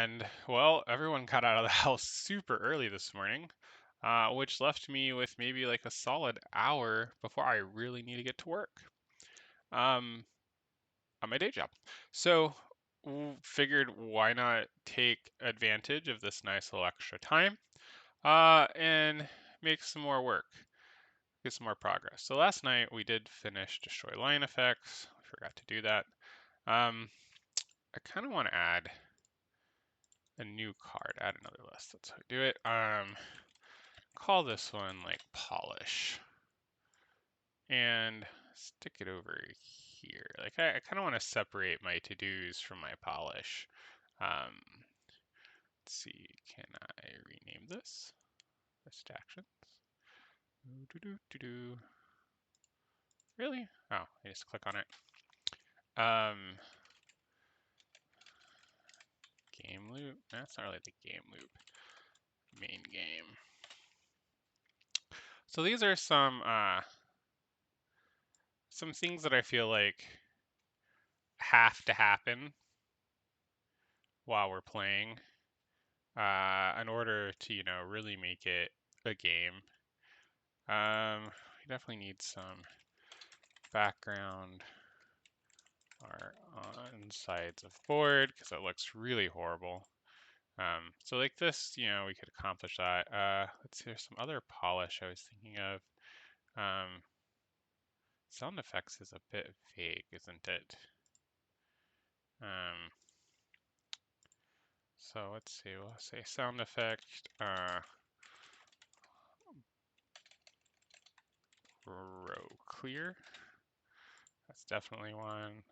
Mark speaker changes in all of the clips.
Speaker 1: And well, everyone got out of the house super early this morning, which left me with maybe like a solid hour before I really need to get to work um, on my day job. So figured why not take advantage of this nice little extra time and make some more work, get some more progress. So last night we did finish Destroy Line Effects. I forgot to do that. I kind of want to add a new card, add another list. That's how we do it. Call this one like polish and stick it over here. Like I kind of want to separate my to-dos from my polish. Let's see, can I rename this? List actions. Do. Really? Oh, I just click on it. Game loop. That's not really the game loop. Main game. So these are some things that I feel like have to happen while we're playing in order to, really make it a game. We definitely need some background art on sides of board because it looks really horrible. So like this, we could accomplish that. Let's see, there's some other polish I was thinking of. Sound effects is a bit vague, isn't it? So let's see, we'll say sound effect, row clear. That's definitely one.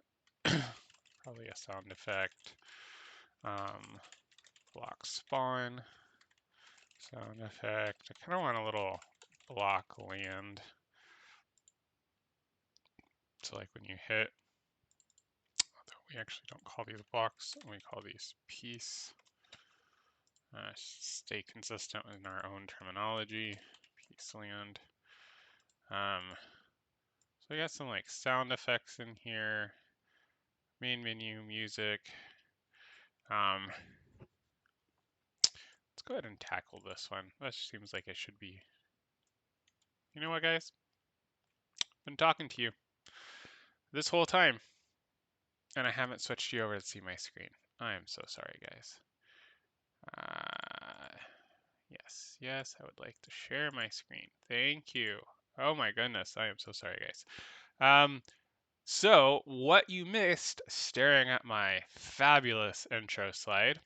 Speaker 1: Probably a sound effect. Block spawn. Sound effect. I kind of want a little block land. So like when you hit, although we actually don't call these blocks, we call these piece. Stay consistent in our own terminology. Piece land. So I got some like sound effects in here. Main menu, music. Let's go ahead and tackle this one. That seems like it should be. You know what, guys? I've been talking to you this whole time, and I haven't switched you over to see my screen. I am so sorry, guys. Yes, I would like to share my screen. Thank you. Oh my goodness, I am so sorry, guys. So what you missed staring at my fabulous intro slide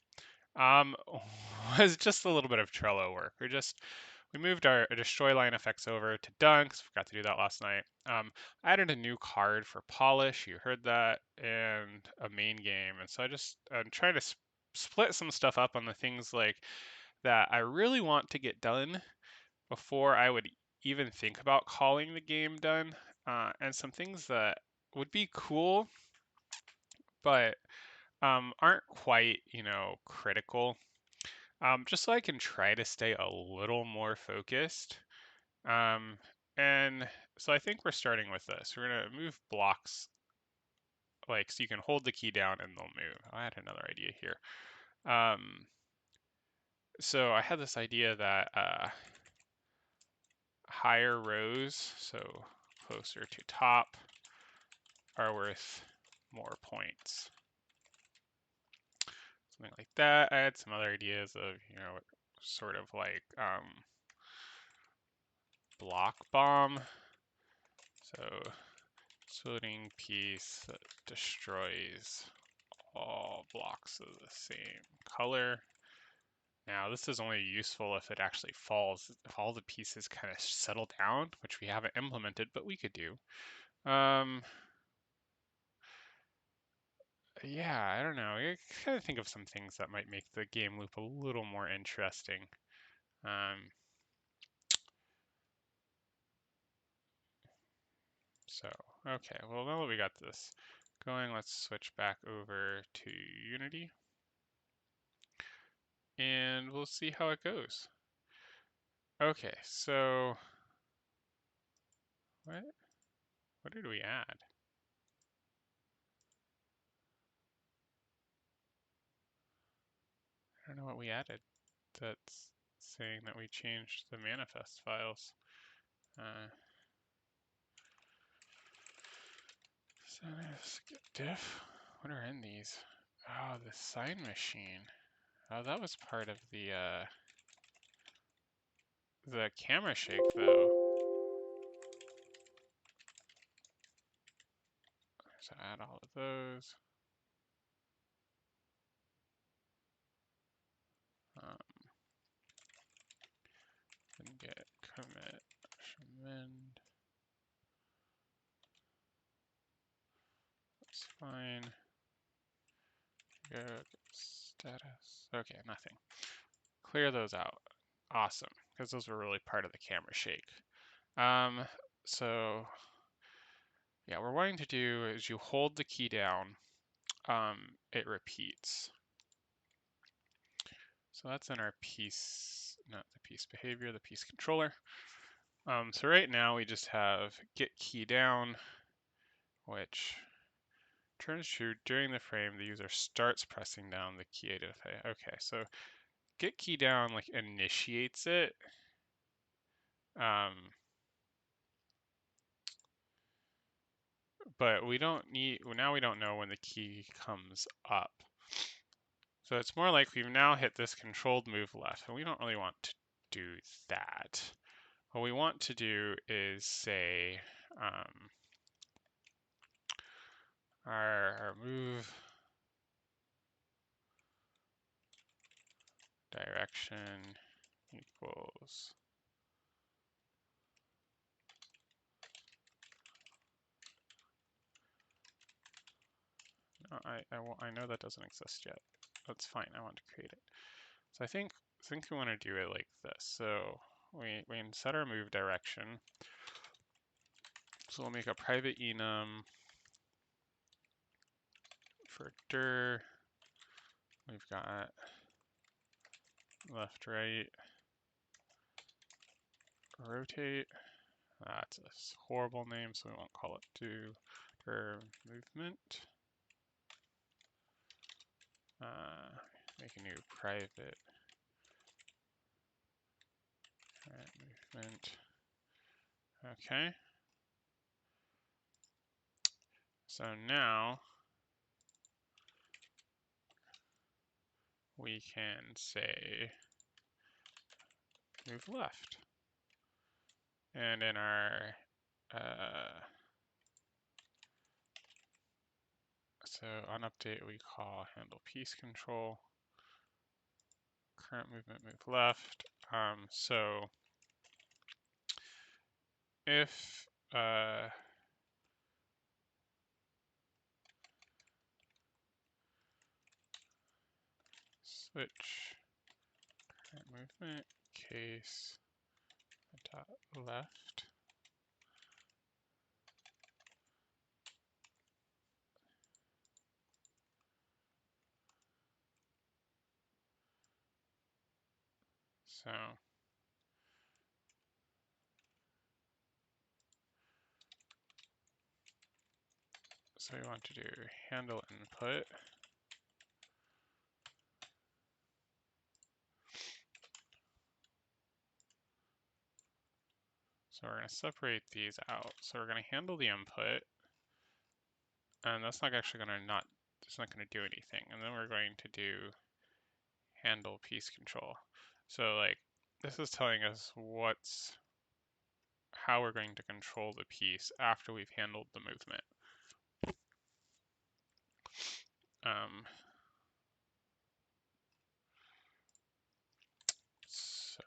Speaker 1: was just a little bit of Trello work. We moved our destroy line effects over to done because I forgot to do that last night. I added a new card for polish. You heard that, and a main game. And so I'm trying to split some stuff up on the things like that I really want to get done before I would even think about calling the game done, and some things that would be cool, but aren't quite, critical. Just so I can try to stay a little more focused. Um, and so I think we're starting with this. We're gonna move blocks, like so you can hold the key down and they'll move. I had another idea here. So I had this idea that higher rows, so closer to top, are worth more points. Something like that. I had some other ideas of, sort of like block bomb. So floating piece that destroys all blocks of the same color. Now this is only useful if it actually falls, if all the pieces kind of settle down, which we haven't implemented, but we could do. Yeah, I don't know. I kind of think of some things that might make the game loop a little more interesting. So, okay, well now that we got this going, let's switch back over to Unity. And we'll see how it goes. Okay, so what did we add? don't know what we added that's saying that we changed the manifest files. So let's get diff. What are in these? Oh, the sign machine. Oh, that was part of the camera shake though. So add all of those. Then get commit amend. That's fine. Go get status. Okay, nothing. Clear those out. Awesome, because those were really part of the camera shake. So yeah, what we're wanting to do is you hold the key down, it repeats. So that's in our piece, not the piece behavior, the piece controller. So right now we just have get key down, which turns true during the frame the user starts pressing down the key identifier. Okay, so get key down like initiates it. But we don't need, now we don't know when the key comes up. So it's more like we've now hit this controlled move left, and we don't really want to do that. What we want to do is say our move direction equals I know that doesn't exist yet. That's fine. I want to create it. So I think we want to do it like this. So we can set our move direction. So we'll make a private enum for dir. We've got left, right, rotate. That's a horrible name, so we won't call it do dir movement. Make a new private movement. Okay. So now we can say move left. And in our so on update we call handle piece control. Current movement move left. So if switch current movement case dot left. So we want to do handle input. So we're going to separate these out. So we're going to handle the input, and that's not actually going to it's not going to do anything. And then we're going to do handle piece control. So like this is telling us how we're going to control the piece after we've handled the movement. So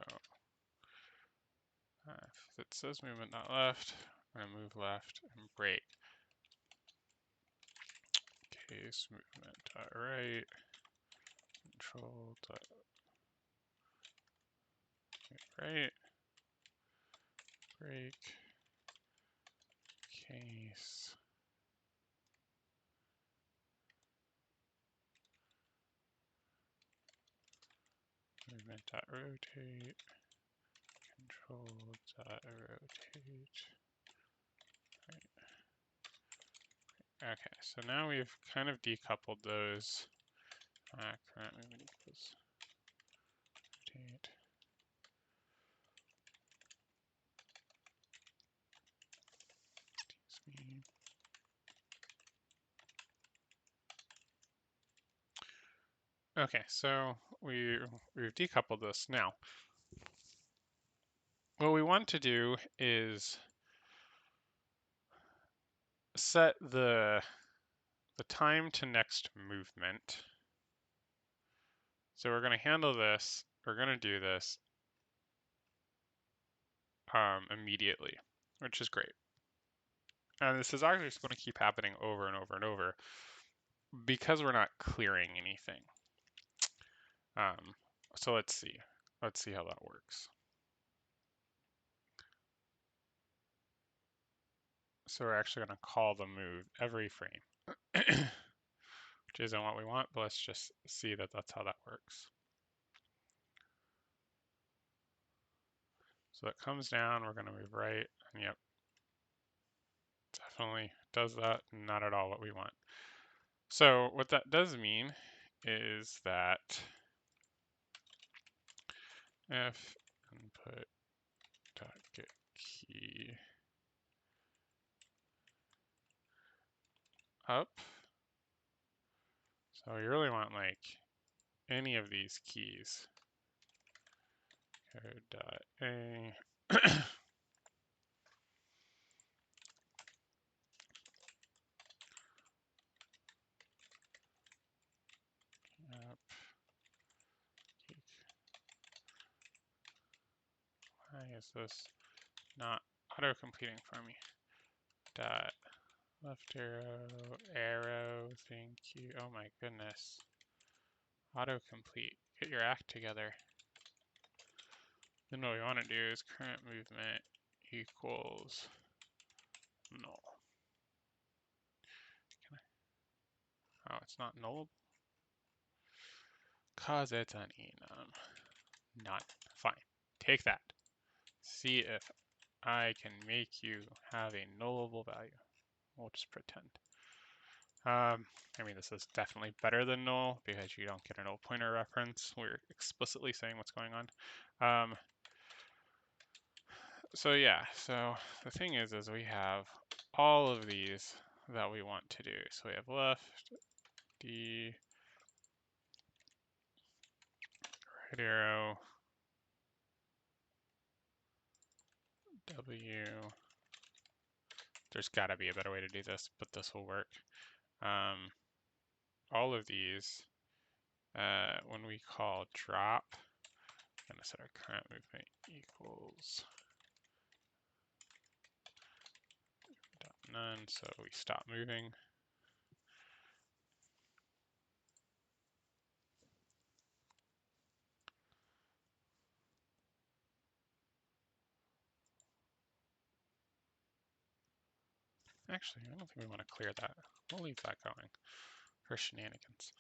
Speaker 1: if it says movement not left, I'm going to move left and break. Case movement dot right, control dot right, break, case. Movement dot rotate, control dot rotate. Right. Okay, so now we've kind of decoupled those. Current movement equals Okay, so we've decoupled this. Now, what we want to do is set the time to next movement. So we're going to handle this. We're going to do this immediately, which is great. And this is actually just going to keep happening over and over and over because we're not clearing anything. So let's see. Let's see how that works. So we're actually going to call the move every frame, which isn't what we want, but let's just see that that's how that works. So it comes down, we're going to move right, and yep, definitely does that, not at all what we want. So what that does mean is that if input dot get key up, so you really want like any of these keys, code dot a up, why is this not auto completing for me? Dot left arrow, thank you. Oh my goodness. Autocomplete. Get your act together. Then what we want to do is current movement equals null. Oh, it's not null? Cause it's an enum. Not. Fine. Take that. See if I can make you have a nullable value. We'll just pretend. I mean, this is definitely better than null because you don't get a null pointer reference. We're explicitly saying what's going on. So yeah, so the thing is we have all of these that we want to do. So we have left, D, right arrow, W. There's got to be a better way to do this, but this will work. All of these, when we call drop, I'm going to set our current movement equals none, so we stop moving. Actually, I don't think we want to clear that. We'll leave that going for shenanigans.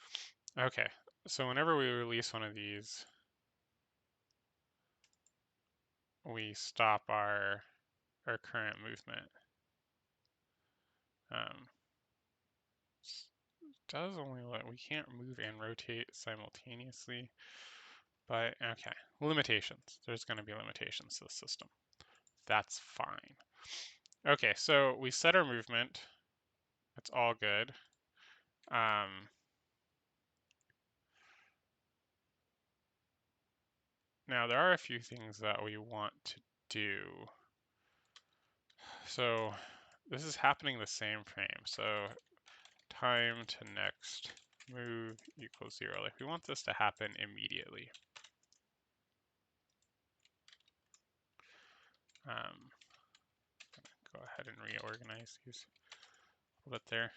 Speaker 1: Okay, so whenever we release one of these, we stop our current movement. Does only let, we can't move and rotate simultaneously, but okay, limitations. There's going to be limitations to the system. That's fine. Okay, so we set our movement. It's all good. Now there are a few things that we want to do. So this is happening the same frame. So time to next move equals 0. Like we want this to happen immediately. Go ahead and reorganize these a little bit there.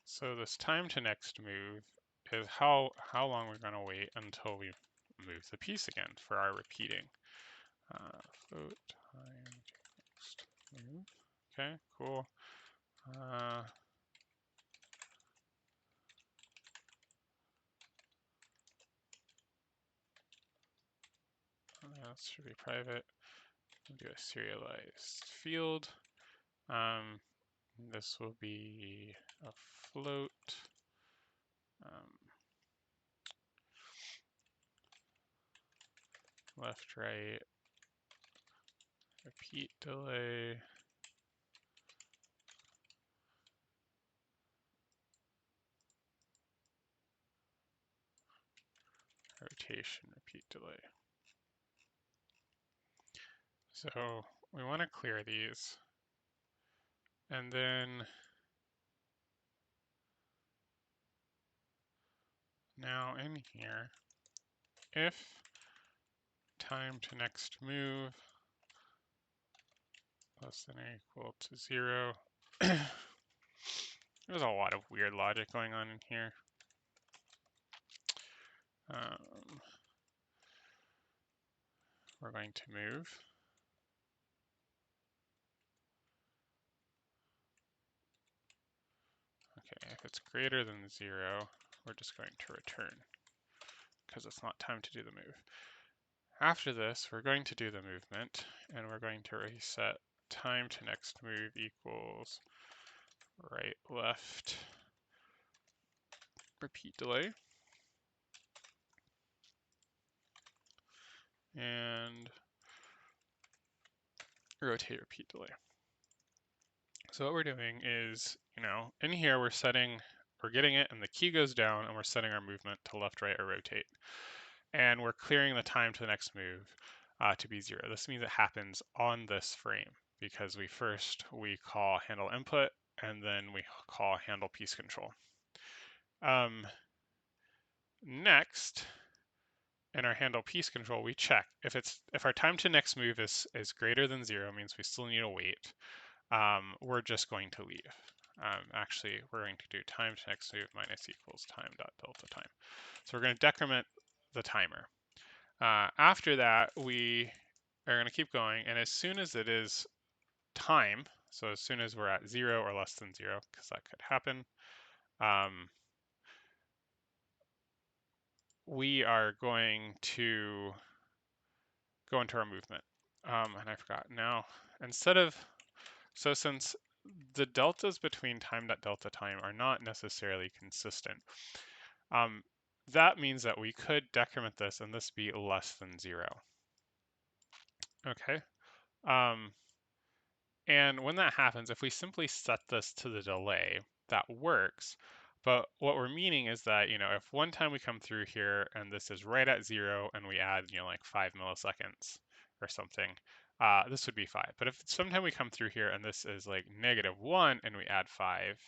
Speaker 1: So this time to next move is how long we're going to wait until we move the piece again for our repeating. Float time to next move. Okay, cool. That should be private. We'll do a serialized field. This will be a float. Left, right, repeat delay. rotation, repeat delay. So we want to clear these. And then now in here, if time to next move less than or equal to 0. There's a lot of weird logic going on in here. We're going to move. Okay, if it's greater than 0, we're just going to return because it's not time to do the move. After this, we're going to do the movement, and we're going to reset time to next move equals right, left, repeat delay, and rotate repeat delay. So what we're doing is, in here we're getting it, and the key goes down, and we're setting our movement to left, right, or rotate. And we're clearing the time to the next move to be 0. This means it happens on this frame because we call handle input, and then we call handle piece control. Next, in our handle piece control, we check if our time to next move is greater than 0, means we still need to wait. We're just going to leave. Actually, we're going to do time to next move minus equals time dot delta time. So we're going to decrement the timer. After that, we are going to keep going, and as soon as it is time, so as soon as we're at 0 or less than 0, because that could happen, we are going to go into our movement. And I forgot now, since the deltas between time.delta time are not necessarily consistent, that means that we could decrement this and this be less than 0. Okay. And when that happens, if we simply set this to the delay, that works. But what we're meaning is that, if one time we come through here and this is right at 0 and we add, like 5 milliseconds or something, this would be 5. But if sometime we come through here and this is like -1 and we add 5,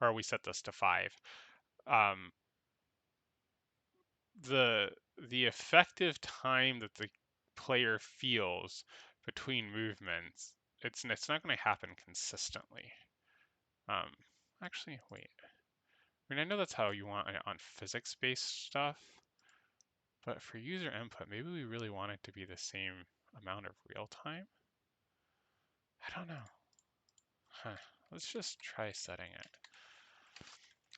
Speaker 1: or we set this to 5, the effective time that the player feels between movements, it's not going to happen consistently. Actually, wait. I mean, I know that's how you want it on physics-based stuff, but for user input, maybe we really want it to be the same amount of real time? I don't know. Huh. Let's just try setting it.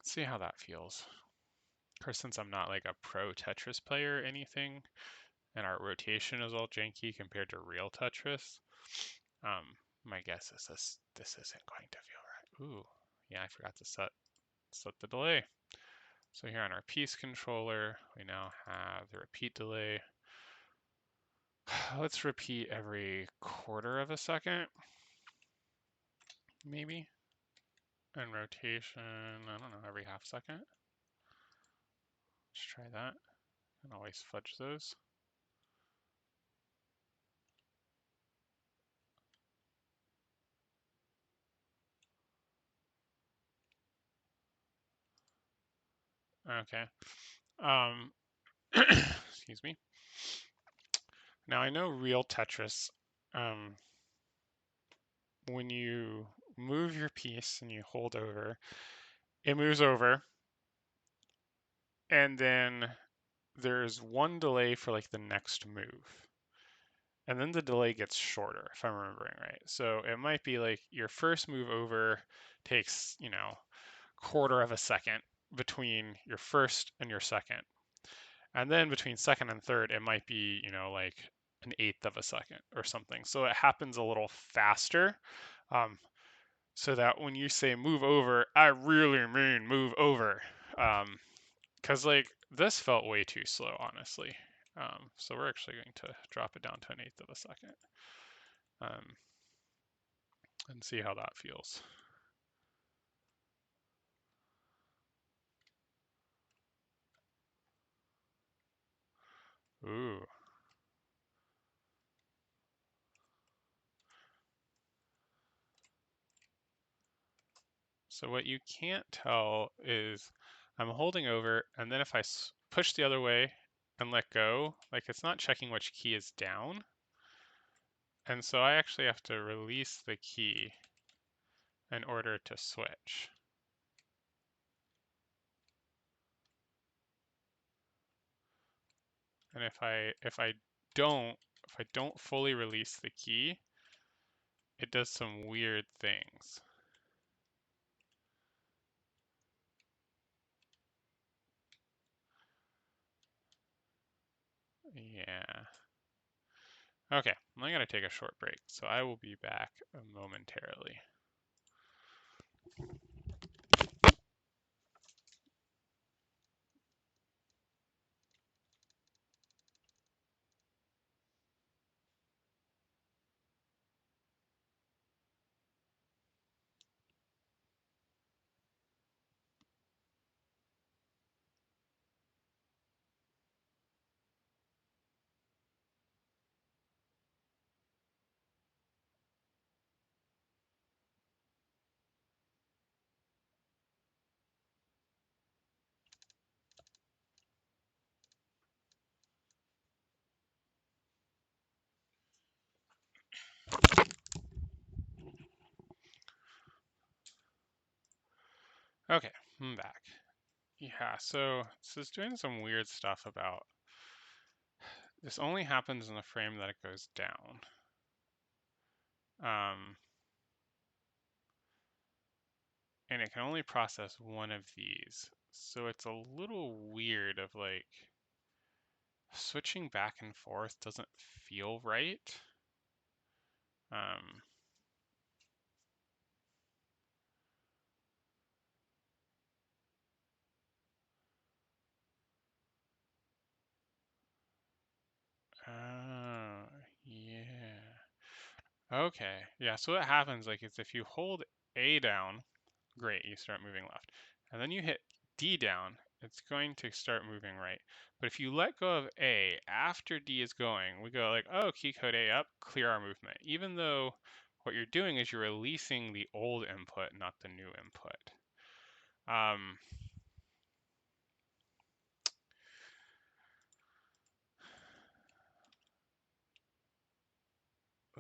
Speaker 1: See how that feels. Of course, since I'm not like a pro Tetris player or anything, and our rotation is all janky compared to real Tetris, my guess is this isn't going to feel right. Ooh, yeah, I forgot to set the delay. So here on our piece controller, we now have the repeat delay. Let's repeat every quarter of a second, maybe. And rotation, I don't know, every half second. Let's try that. And always fudge those. Okay. Excuse me. Now I know real Tetris, when you move your piece and you hold over, it moves over, and then there's one delay for like the next move. And then the delay gets shorter, if I'm remembering right. So it might be like your first move over takes, quarter of a second between your first and your second. And then between second and third, it might be, like an eighth of a second or something. So it happens a little faster. So that when you say move over, I really mean move over. Because like this felt way too slow, honestly. So we're actually going to drop it down to an eighth of a second. And see how that feels. Ooh. So what you can't tell is I'm holding over, and then if I push the other way and let go, like it's not checking which key is down. And so I actually have to release the key in order to switch. And if I don't fully release the key, it does some weird things. Yeah. Okay, I'm gonna take a short break, so I will be back momentarily. Okay, I'm back. Yeah, so this is doing some weird stuff about this only happens in the frame that it goes down. And it can only process one of these. So it's a little weird of like switching back and forth doesn't feel right. Um, oh, yeah. Okay, yeah, so what happens like is if you hold A down, great, you start moving left. And then you hit D down, it's going to start moving right. But if you let go of A after D is going, we go like, oh, key code A up, clear our movement. Even though what you're doing is you're releasing the old input, not the new input.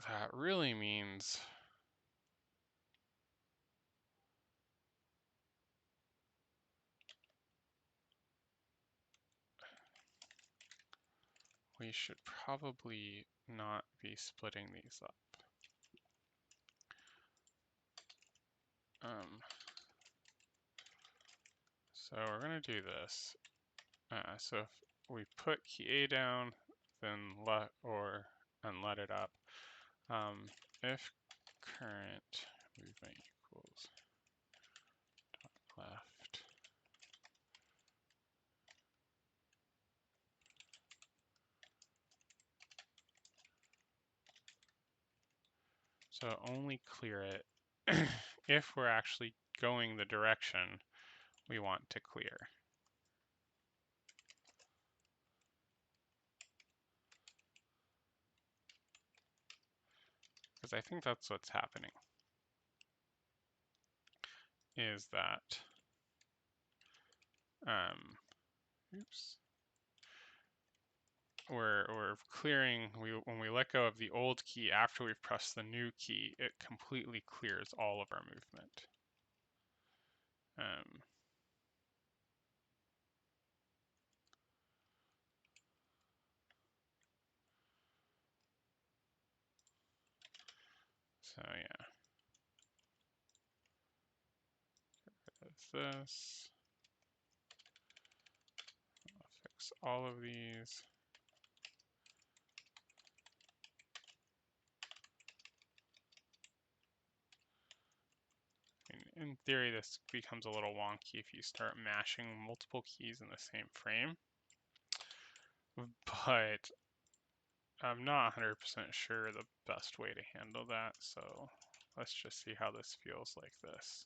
Speaker 1: That really means we should probably not be splitting these up. So we're going to do this. So if we put key A down, then let it up. If current movement equals left, so only clear it if we're actually going the direction we want to clear. Because I think that's what's happening, is that, oops, we're clearing, when we let go of the old key after we've pressed the new key, it completely clears all of our movement. So yeah, that's this. I'll fix all of these. In theory, this becomes a little wonky if you start mashing multiple keys in the same frame, but I'm not 100% sure the best way to handle that, so let's just see how this feels like this.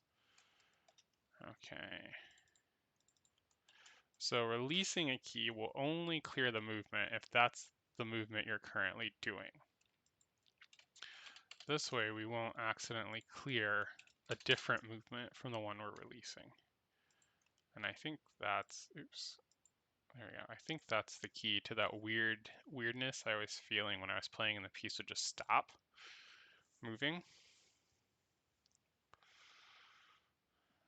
Speaker 1: Okay. So releasing a key will only clear the movement if that's the movement you're currently doing. This way we won't accidentally clear a different movement from the one we're releasing. And I think that's, oops, there we go. I think that's the key to that weirdness I was feeling when I was playing and the piece would just stop moving.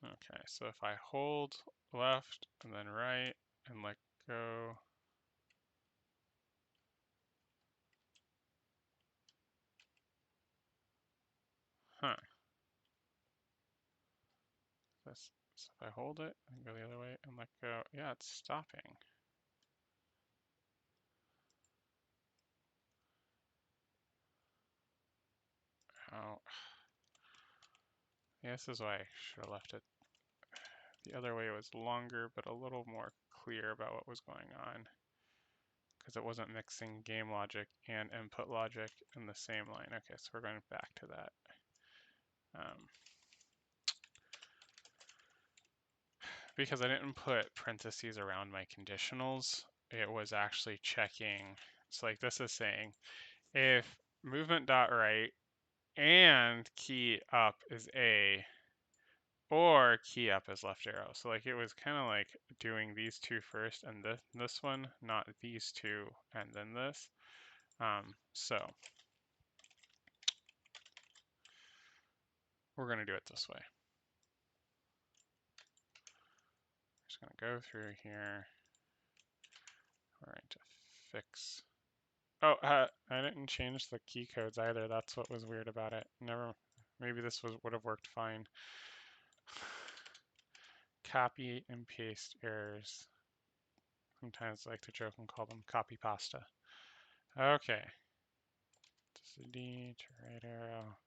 Speaker 1: Okay, so if I hold left and then right and let go, huh. This, so if I hold it and go the other way and let go, yeah, it's stopping. How? Yeah, this is why I should have left it the other way. It was longer, but a little more clear about what was going on, because it wasn't mixing game logic and input logic in the same line. Okay, so we're going back to that. Because I didn't put parentheses around my conditionals, it was actually checking. So like this is saying, if movement dot right and key up is A, or key up is left arrow. So like it was kind of like doing these two first and this one, not these two and then this. So we're going to do it this way. Just going to go through here. We're going to fix. Oh, I didn't change the key codes either. That's what was weird about it. Maybe this would have worked fine. Copy and paste errors. Sometimes I like to joke and call them copy pasta. Okay. This is D to right arrow,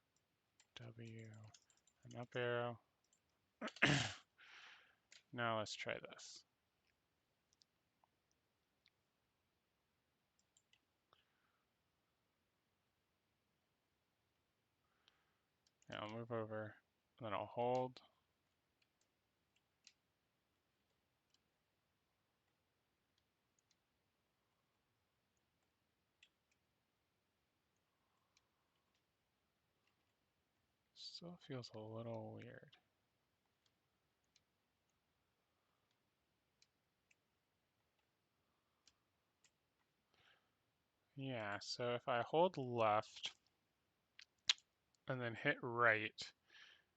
Speaker 1: W, and up arrow. Now let's try this. Now I'll move over, then I'll hold. Still feels a little weird. Yeah, so if I hold left and then hit right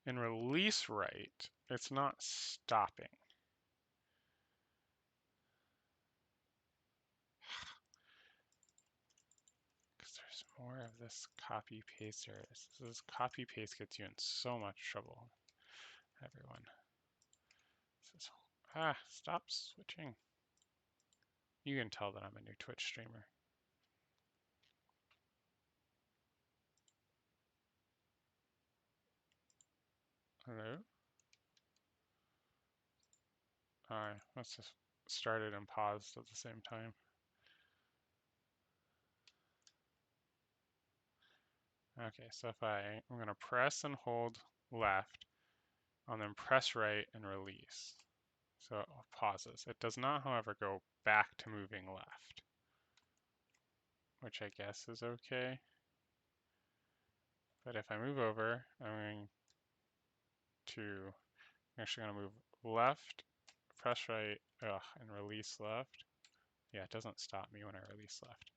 Speaker 1: and release right, it's not stopping. Because there's more of this copy paste errors. This copy paste gets you in so much trouble, everyone. This is, stop switching. You can tell that I'm a new Twitch streamer. Hello? Alright, let's just start it and pause at the same time. Okay, so if I'm going to press and hold left, and then press right and release. So it pauses. It does not, however, go back to moving left, which I guess is okay. But if I move over, I'm actually going to move left, press right, and release left. Yeah, it doesn't stop me when I release left.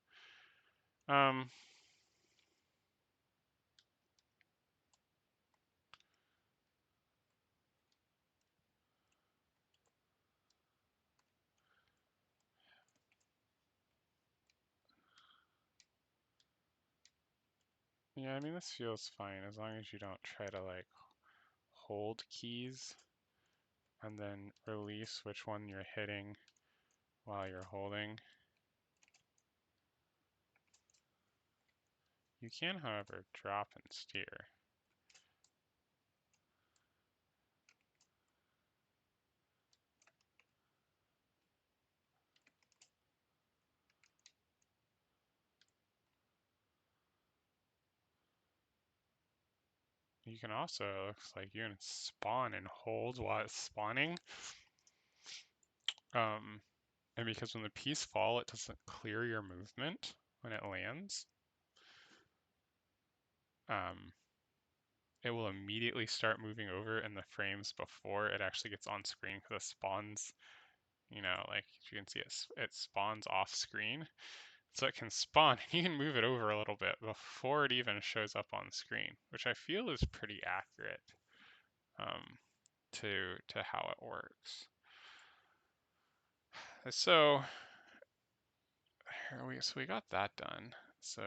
Speaker 1: Yeah, I mean, this feels fine as long as you don't try to like hold keys and then release which one you're hitting while you're holding. You can, however, drop and steer. You can also, it looks like you can spawn and hold while it's spawning. And because when the peas fall, it doesn't clear your movement when it lands. It will immediately start moving over in the frames before it actually gets on screen because it spawns, like you can see it spawns off screen. So it can spawn, you can move it over a little bit before it even shows up on screen, which I feel is pretty accurate to how it works. So we got that done. So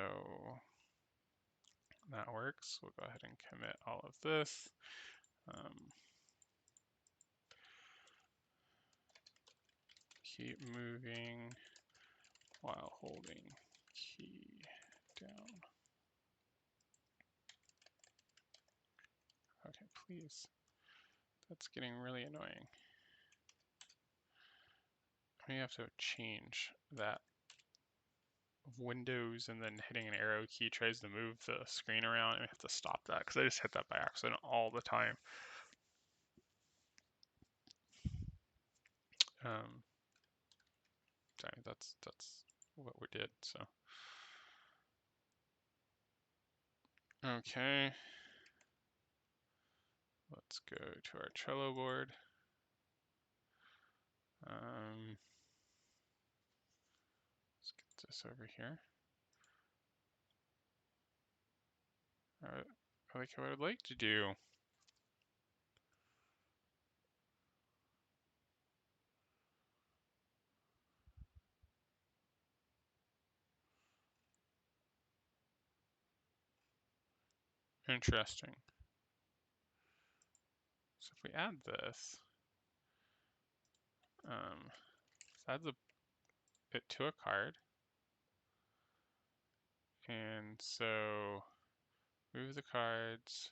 Speaker 1: that works. We'll go ahead and commit all of this. Keep moving while holding key down. Okay, please. That's getting really annoying. We have to change that. Windows and then hitting an arrow key tries to move the screen around, and we have to stop that because I just hit that by accident all the time. Sorry, that's what we did. So okay, let's go to our Trello board. Let's get this over here. What I'd like to do. Interesting. So if we add this, adds it to a card, and so move the cards.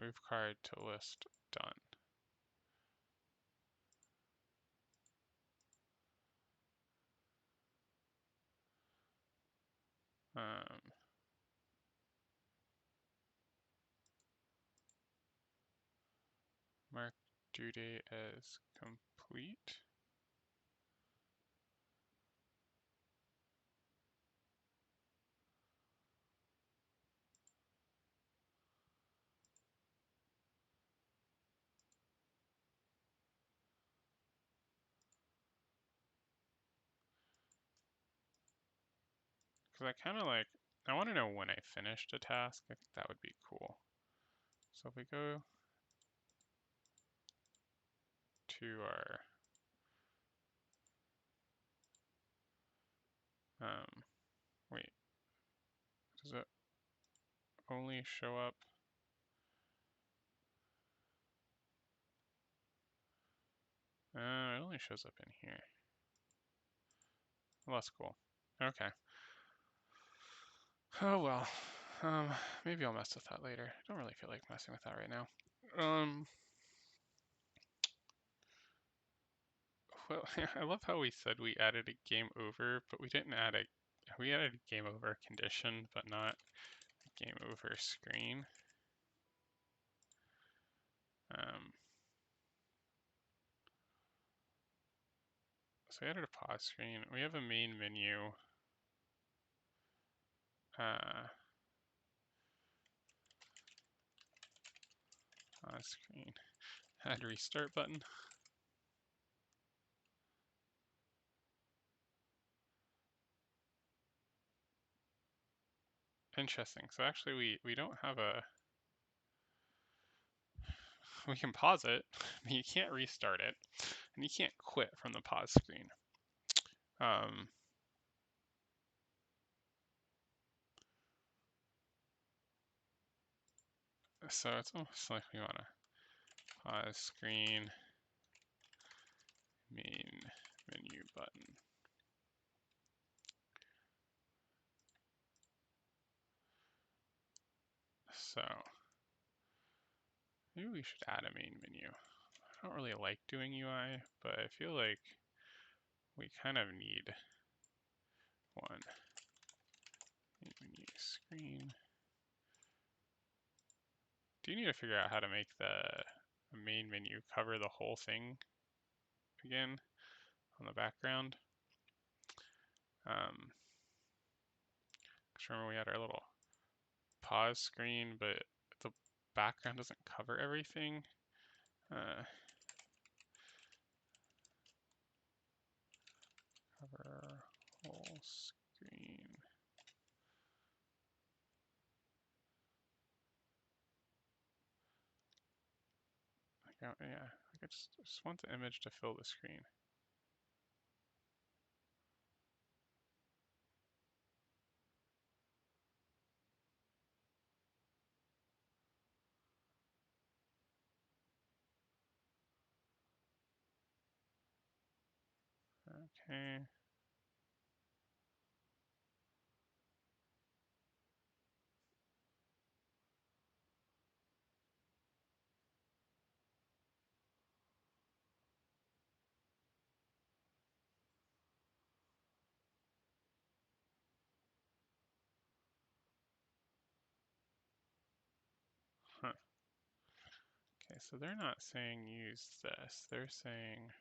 Speaker 1: Move card to list, done. Mark due date as complete. Because I want to know when I finished a task. I think that would be cool. So if we go to our, wait, does it only show up? It only shows up in here. Well, that's cool. Okay. Oh well. Maybe I'll mess with that later. I don't really feel like messing with that right now. Well, I love how we said we added a game over, but we didn't add we added a game over condition, but not a game over screen. So we added a pause screen. We have a main menu. Pause screen. Add restart button. Interesting. So actually we don't have we can pause it, but you can't restart it, and you can't quit from the pause screen. So it's almost like we want to pause screen, main menu button. So maybe we should add a main menu. I don't really like doing UI, but I feel like we kind of need one. Main menu screen. Do you need to figure out how to make the main menu cover the whole thing again on the background? 'Cause remember we had our little pause screen, but the background doesn't cover everything. Cover whole screen. Yeah, I just want the image to fill the screen. Okay. Huh. Okay, so they're not saying use this. They're saying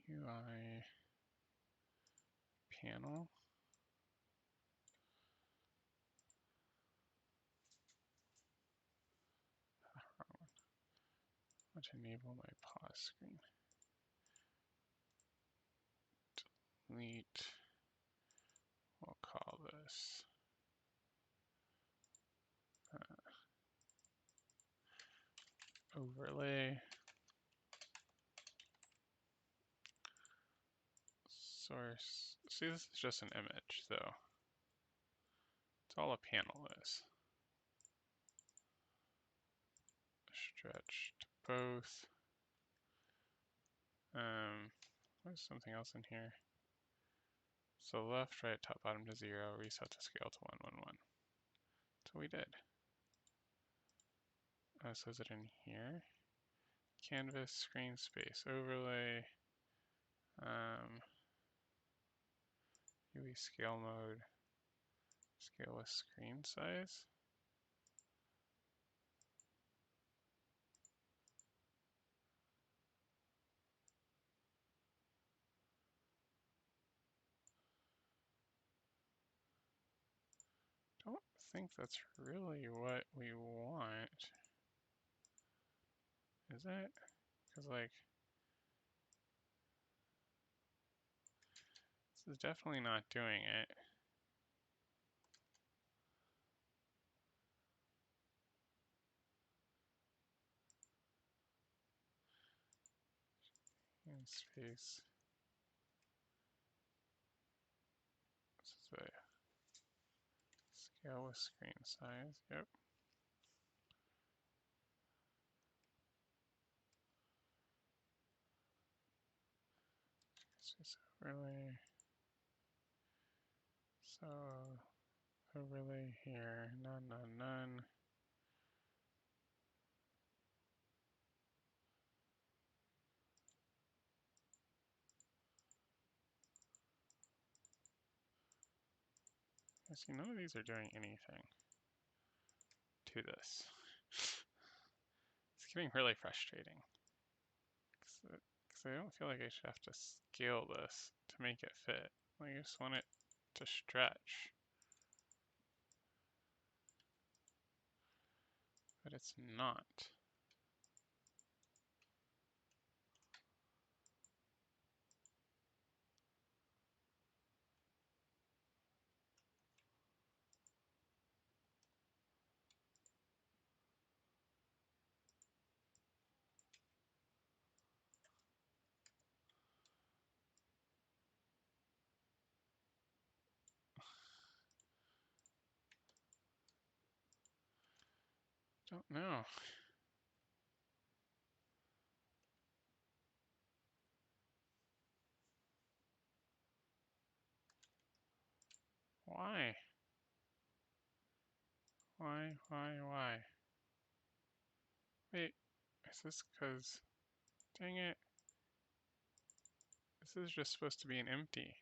Speaker 1: UI panel. Let's enable my pause screen. Delete. We'll call this overlay. Source. See, this is just an image, though. It's all a panel is. Stretched both. There's something else in here. So left, right, top, bottom to 0, reset to scale to 1, 1, 1. So we did. So is it in here? Canvas, screen space, overlay, UE scale mode, scale with screen size. Don't think that's really what we want, is it? Because like, this is definitely not doing it. In space. This is a scale with screen size, yep. Space overlay. So overlay here, none, none, none. I see none of these are doing anything to this. It's getting really frustrating. Because I don't feel like I should have to scale this to make it fit. I just want it to stretch. But it's not. Don't know. Why? Why? Wait, is this because, dang it, this is just supposed to be an empty.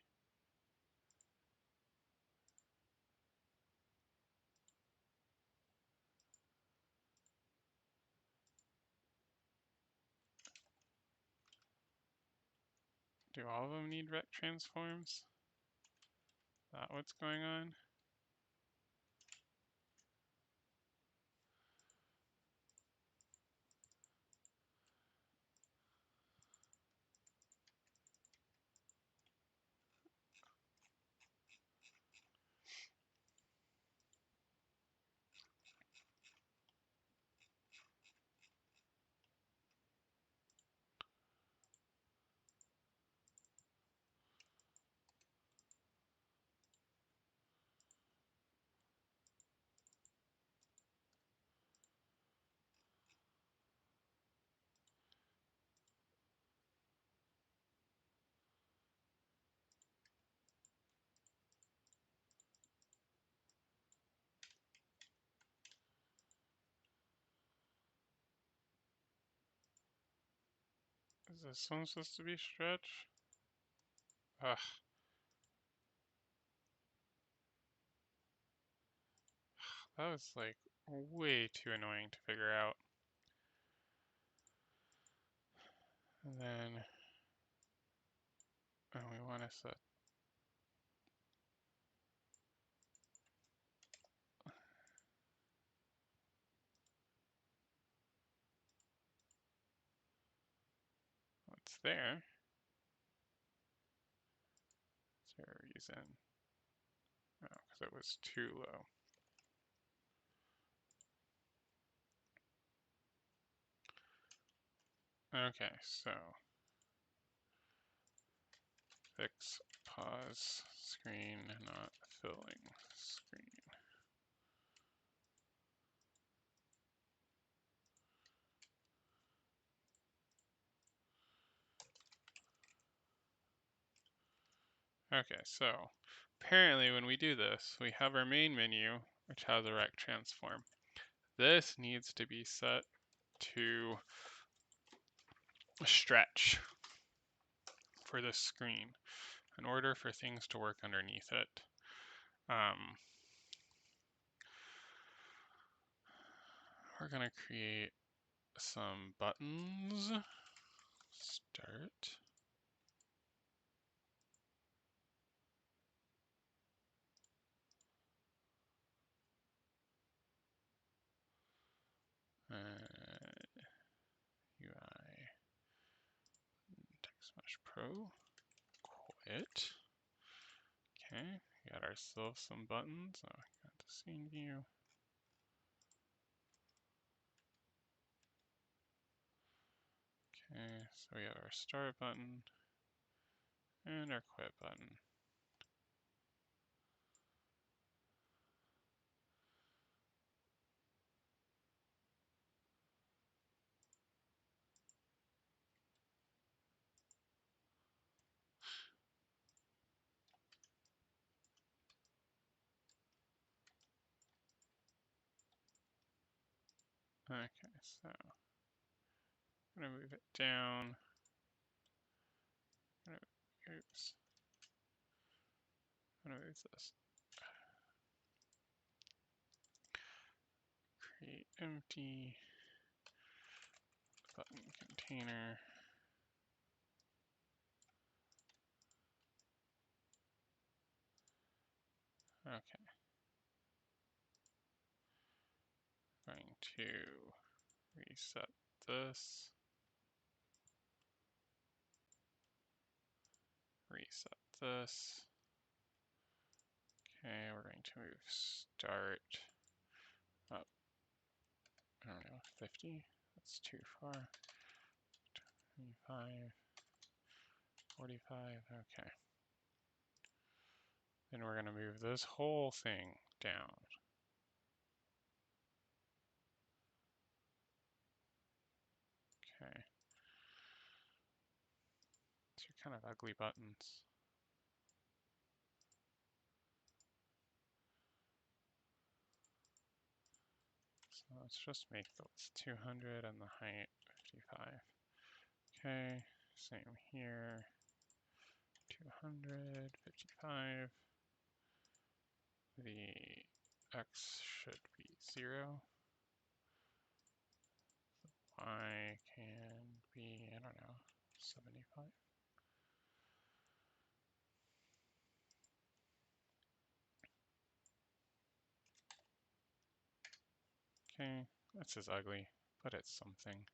Speaker 1: Do all of them need rect transforms? Is that what's going on? Is this one supposed to be stretch? Ugh. That was like way too annoying to figure out. And then we want to set what's there. Is there a reason? Oh, because it was too low. Okay, so fix pause screen not filling screen. Okay, so apparently when we do this, we have our main menu, which has a rect transform. This needs to be set to stretch for this screen in order for things to work underneath it. We're going to create some buttons. Start. UI text mesh pro. Quit. Okay, we got ourselves some buttons. Oh, got the scene view. Okay, so we have our start button and our quit button. Okay, so I'm gonna move it down. Oops. I'm gonna move this. Create empty button container. Okay. Going to reset this. Reset this. Okay, we're going to move start up, I don't know, 50. That's too far. 25, 45, okay. Then we're gonna move this whole thing down. Okay. These are kind of ugly buttons. So let's just make the width 200 and the height 55. Okay, same here. 200, 55. The x should be 0. The y can be, I don't know, 75. This is ugly, but it's something.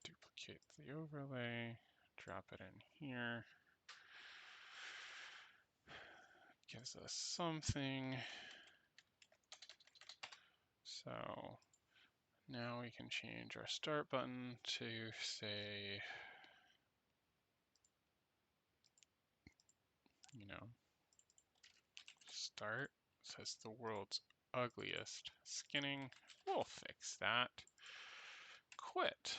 Speaker 1: Duplicate the overlay, drop it in here. Gives us something. So now we can change our start button to say, start. Says the world's ugliest skinning. We'll fix that. Quit.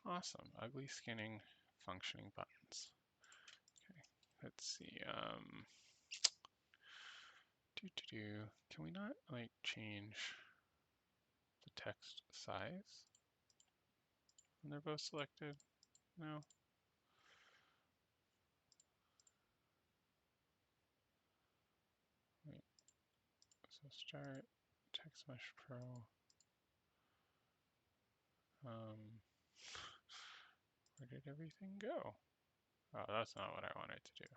Speaker 1: Awesome. Ugly skinning functioning buttons. Okay, let's see. Can we not like change the text size when they're both selected? No. Wait. So start text mesh pro. Where did everything go? Oh, that's not what I wanted to do.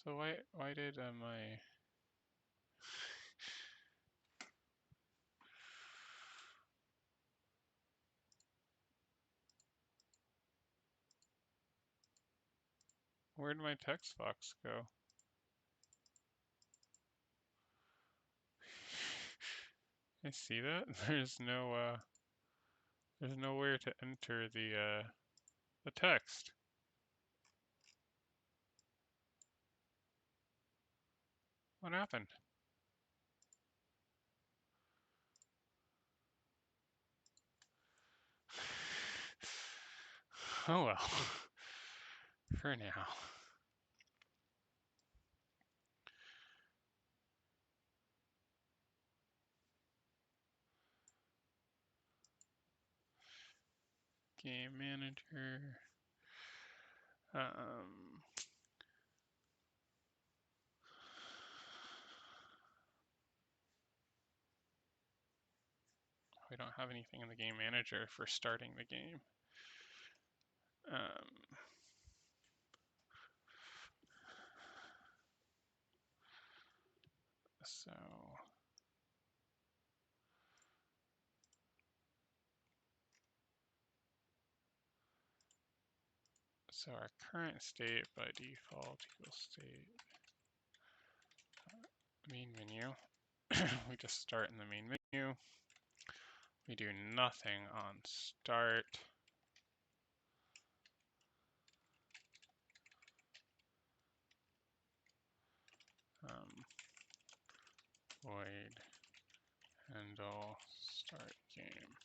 Speaker 1: So why did my where'd my text box go? I see that there's nowhere to enter the text. What happened? Oh well. For now. Game manager. We don't have anything in the game manager for starting the game. So our current state by default equals state main menu. We just start in the main menu. We do nothing on start. Void handle start game.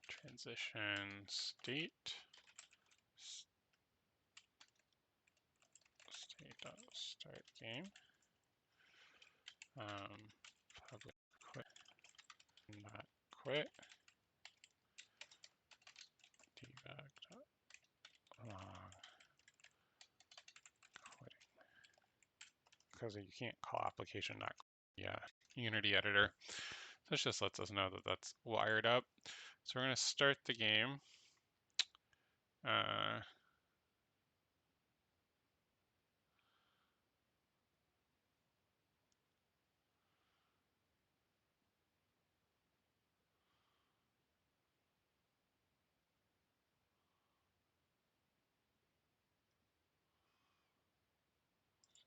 Speaker 1: Transition state. State.start game. Public quit. Not quit. Debug.log quitting. Because you can't call application.quit. Yeah, Unity editor. This just lets us know that that's wired up. So we're going to start the game.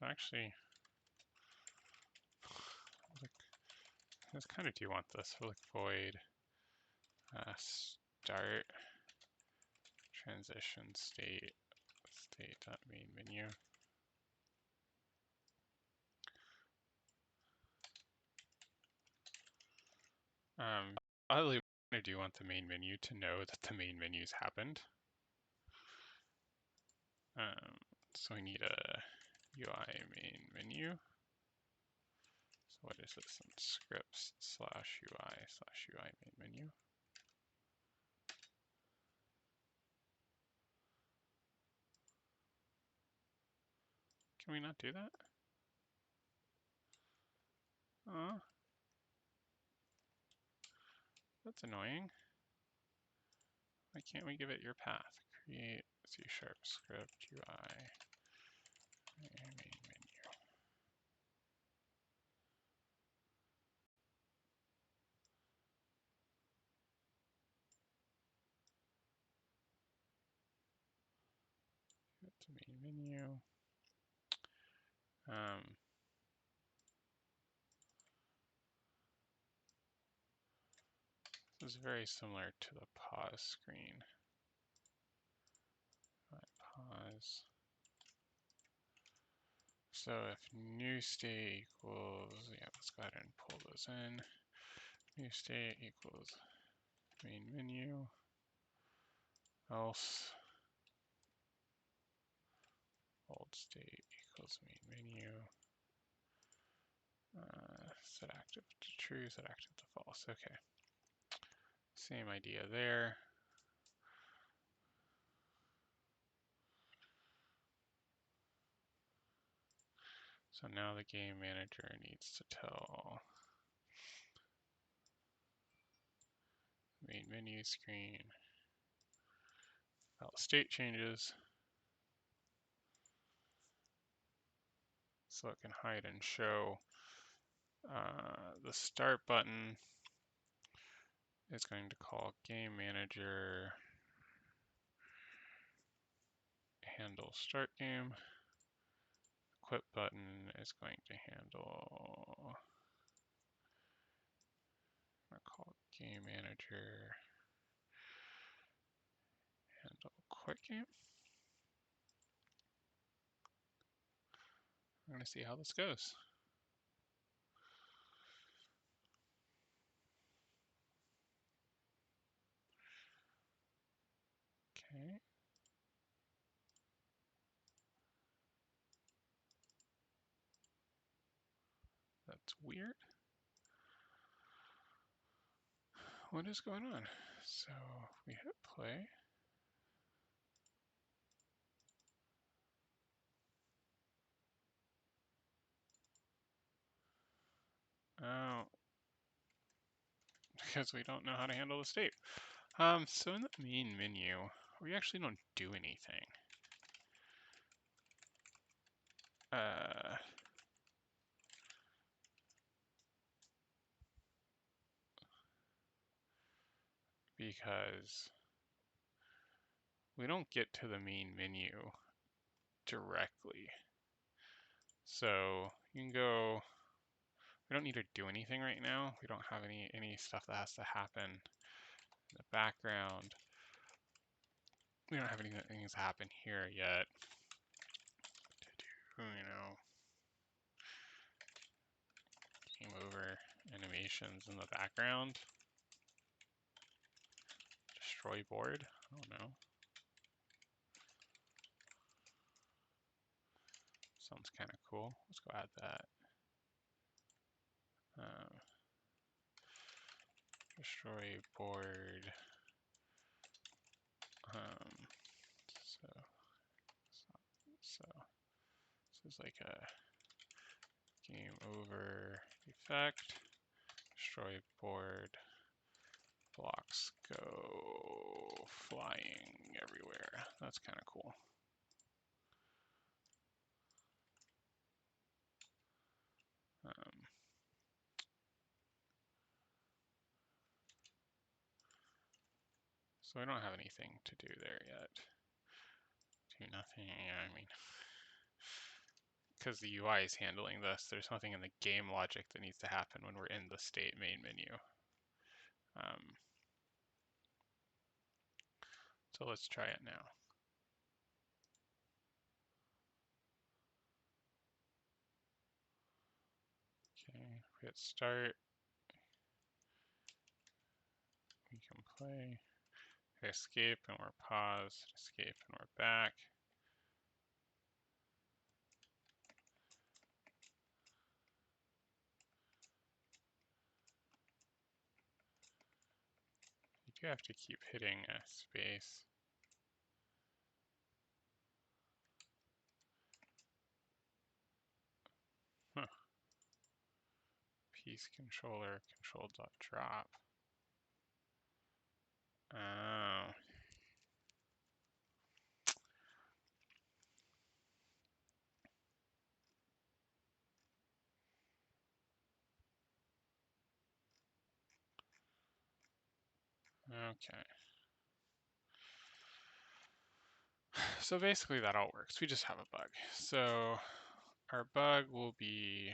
Speaker 1: So actually, I just kind of do want this. We'll void start transition state.main menu. I really do want the main menu to know that the main menu's happened. So we need a UI main menu. So what is this? Some scripts /UI/UI main menu. Can we not do that? That's annoying. Why can't we give it your path? Create C# script UI main menu. menu. This is very similar to the pause screen. Pause. So if new state equals, yeah, let's go ahead and pull those in. New state equals main menu, else old state equals main menu. Set active to true, set active to false. Okay. Same idea there. So now the game manager needs to tell main menu screen about state changes. So it can hide and show. The start button is going to call game manager handle start game. Quit button is going to handle, I'm going to call game manager handle quit game. I'm going to see how this goes. Okay. That's weird. What is going on? So we hit play. Oh, because we don't know how to handle the state. So in the main menu, we actually don't do anything. Because we don't get to the main menu directly. So you can go, we don't need to do anything right now. We don't have any stuff that has to happen in the background. We don't have anything that needs to happen here yet to do, game over animations in the background. Destroy board, I don't know. Sounds kind of cool. Let's go add that. Destroy board. So this is like a game over effect. Destroy board. Blocks go flying everywhere. That's kind of cool. So I don't have anything to do there yet. Do nothing, I mean, because the UI is handling this, there's nothing in the game logic that needs to happen when we're in the state main menu. So let's try it now. Okay, hit start. We can play. Escape and we're paused. Escape and we're back. You do have to keep hitting a space. Huh. Piece controller control.drop. Oh. Okay. So basically that all works. We just have a bug. So our bug will be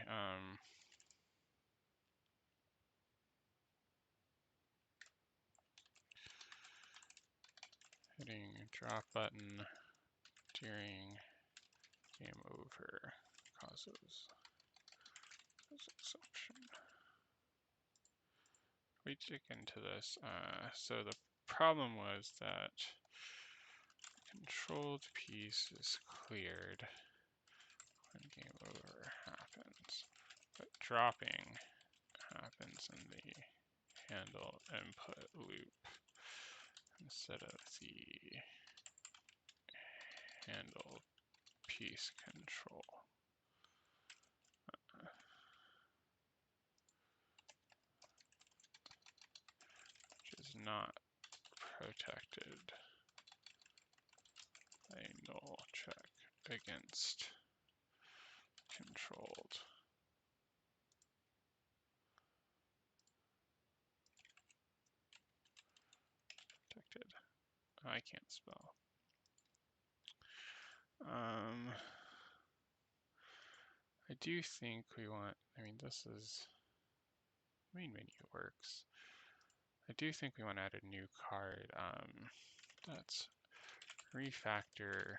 Speaker 1: hitting drop button during game over causes exception. We dig into this. So the problem was that controlled piece is cleared when game over happens, but dropping happens in the handle input loop instead of the handle piece control. Which is not protected by a null check against controlled. Protected. I can't spell. I do think we want, I mean, this is, main menu works. I do think we want to add a new card. That's refactor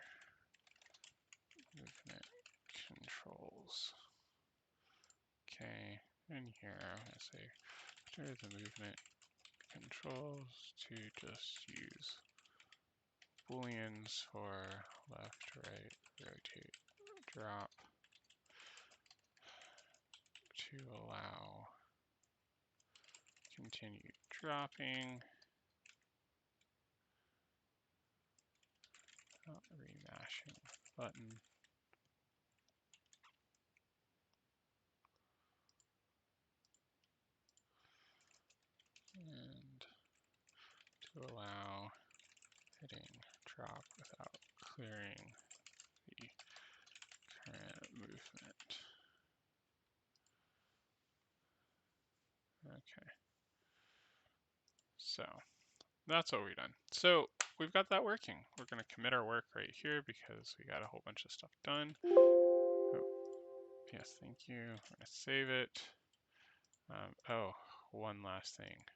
Speaker 1: movement controls. Okay, in here I'm going to say after the movement controls to just use booleans for left, right, rotate, drop to allow continued dropping, not remashing button. And to allow hitting drop without clearing the current movement. Okay. So that's what we've done. So we've got that working. We're going to commit our work right here because we got a whole bunch of stuff done. Oh, yes, thank you. I'm going to save it. Oh, one last thing.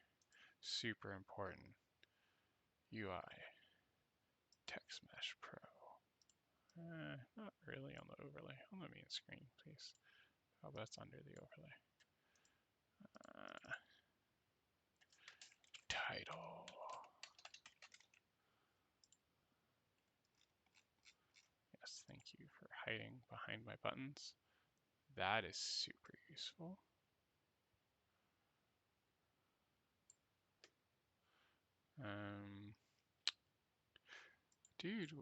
Speaker 1: Super important. UI Text Mesh Pro. Not really on the overlay. On the main screen, please. Oh, that's under the overlay. Title. Yes, thank you for hiding behind my buttons. That is super useful. Dude,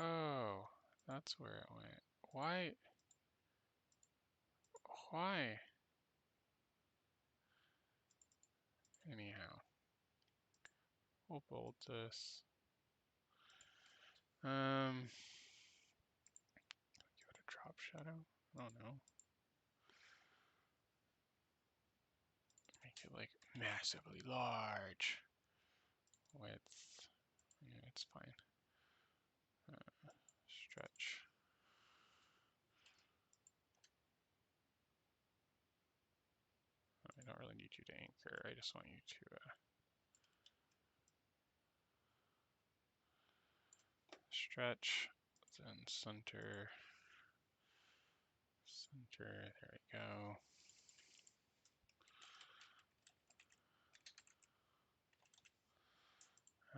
Speaker 1: oh, that's where it went. Why? Why? Anyhow, we'll bold this. Give it a drop shadow. I don't know. Make it like massively large. Width. Yeah, it's fine. Stretch. I don't really need you to anchor. I just want you to stretch, then center, there we go.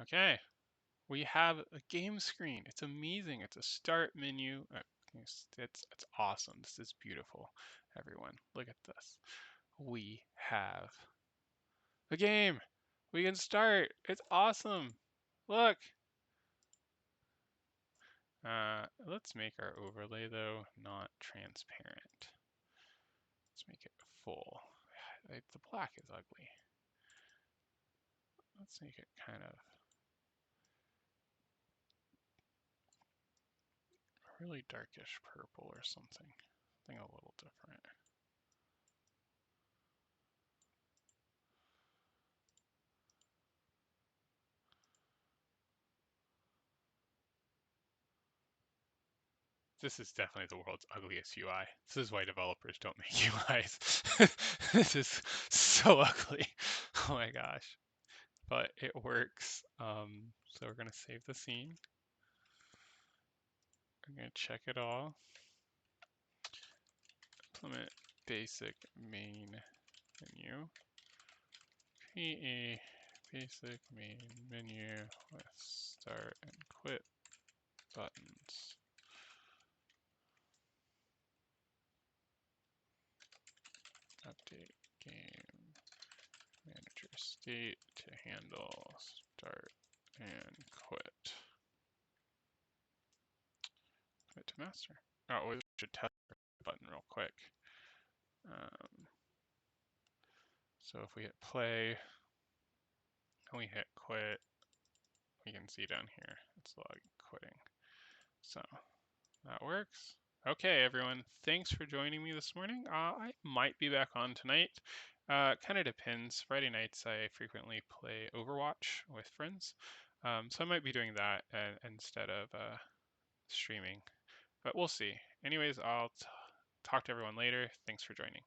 Speaker 1: Okay, we have a game screen. It's amazing. It's a start menu. It's awesome. This is beautiful. Everyone, look at this. We have a game. We can start. It's awesome. Look. Let's make our overlay though not transparent. Let's make it full. The black is ugly. Let's make it kind of really darkish purple or something. Something a little different. This is definitely the world's ugliest UI. This is why developers don't make UIs. This is so ugly. Oh my gosh. But it works. So we're gonna save the scene. I'm gonna check it all. Implement basic main menu. PE basic main menu with start and quit buttons. Update game manager state to handle start and quit. Quit to master. Oh, we should test the button real quick. So if we hit play and we hit quit, we can see down here it's log quitting. So that works. Okay, everyone, thanks for joining me this morning. I might be back on tonight. Kind of depends. Friday nights I frequently play Overwatch with friends, so I might be doing that instead of streaming, but we'll see. Anyways, I'll talk to everyone later. Thanks for joining.